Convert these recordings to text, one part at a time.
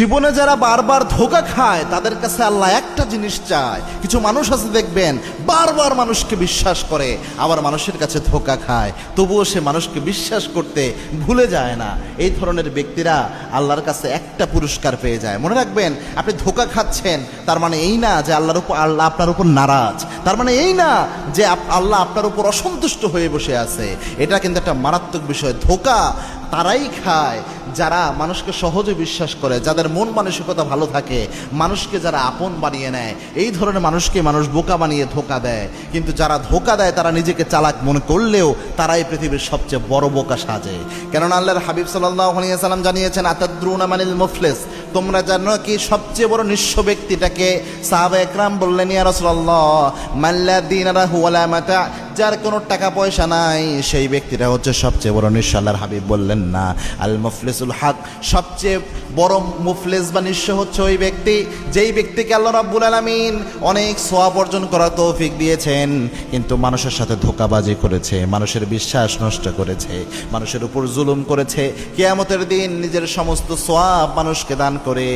জীবনে যারা বারবার ধোঁকা খায় তাদের কাছে আল্লাহ একটা জিনিস চায়। কিছু মানুষ আছে দেখবেন বারবার মানুষকে বিশ্বাস করে, আবার মানুষের কাছে ধোঁকা খায়, তবুও সে মানুষকে বিশ্বাস করতে ভুলে যায় না। এই ধরনের ব্যক্তিরা আল্লাহর কাছে একটা পুরস্কার পেয়ে যায়। মনে রাখবেন, আপনি ধোঁকা খাচ্ছেন তার মানে এই না যে আল্লাহ আপনার উপর নারাজ, তার মানে এই না যে আল্লাহ আপনার উপর অসন্তুষ্ট হয়ে বসে আছে। এটা কিন্তু একটা মারাত্মক বিষয়। ধোঁকা তারাই খায় যারা মানুষকে সহজে বিশ্বাস করে, যাদের মন মানসিকতা ভালো থাকে, মানুষকে যারা আপন বানিয়ে নেয়। এই ধরনের মানুষকে মানুষ বোকা বানিয়ে ধোঁকা দেয়। কিন্তু যারা ধোঁকা দেয় তারা নিজেকে চালাক মনে করলেও তারাই পৃথিবীর সবচেয়ে বড় বোকা সাজে। কেননা আল্লাহর হাবিব সাল্লাল্লাহু আলাইহি ওয়াসাল্লাম জানিয়েছেন, আতাদরুনা মানিল মুফলিস, তোমরা জানো কি সবচেয়ে বড় নিঃস্ব ব্যক্তিটাকে? সাহাবা একরাম বললেন, ইয়া রাসূলুল্লাহ, মাল্লা দিন লাহু ওয়ালা মাতা, যার কোনো টাকা পয়সা নাই সেই ব্যক্তিটা হচ্ছে সবচেয়ে বড় নিঃস্ব। আল্লাহর হাবিব বললেন, না, আল মুফলিসুল হক, সবচেয়ে বড় মুফলিস বা নিঃস্ব হচ্ছে ওই ব্যক্তি যেই ব্যক্তিকে আল্লাহ রাব্বুল আলামিন অনেক সওয়াব অর্জন করার তৌফিক দিয়েছেন, কিন্তু মানুষের সাথে ধোঁকাবাজি করেছে, মানুষের বিশ্বাস নষ্ট করেছে, মানুষের উপর জুলুম করেছে। কিয়ামতের দিন নিজের সমস্ত সওয়াব মানুষকে দান করে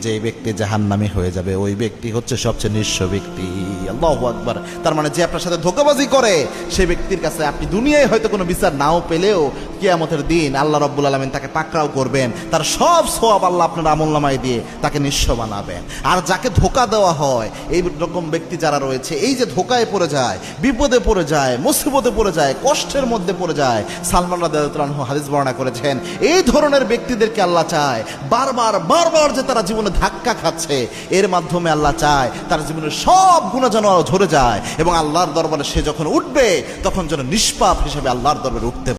যেই ব্যক্তি জাহান্নামী হয়ে যাবে, ওই ব্যক্তি হচ্ছে সবচেয়ে নিঃস্ব ব্যক্তি। আল্লাহু আকবার। তার মানে যে আপনার সাথে ধোঁকাবাজি করে সেই ব্যক্তির কাছে আপনি দুনিয়ায় হয়তো কোনো বিচার নাও পেলেও কিয়ামতের দিন আল্লাহ রাব্বুল আলামিন তাকে পাকড়াও করবেন, তার সব সওয়াব আল্লাহ আপনার আমলনামায় দিয়ে তাকে নিঃস্ব বানাবেন। আর যাকে ধোঁকা দেওয়া হয়, এই রকম ব্যক্তি যারা রয়েছে, এই যে ধোঁকায় পড়ে যায়, বিপদে পড়ে যায়, মুসিবতে পড়ে যায়, কষ্টের মধ্যে পড়ে যায়, সালমান রাদিয়াল্লাহু আনহু হাদিস বর্ণনা করেছেন, এই ধরনের ব্যক্তিদেরকে আল্লাহ চায় বারবার যে তারা জীবনে ধাক্কা খাচ্ছে, এর মাধ্যমে আল্লাহ চায় তার জীবনের সব গুনাহ যেন ঝরে যায় এবং আল্লাহর দরবারে সে যখন উঠবে তখন যেন নিষ্পাপ হিসেবে আল্লাহর দরবারে উঠতে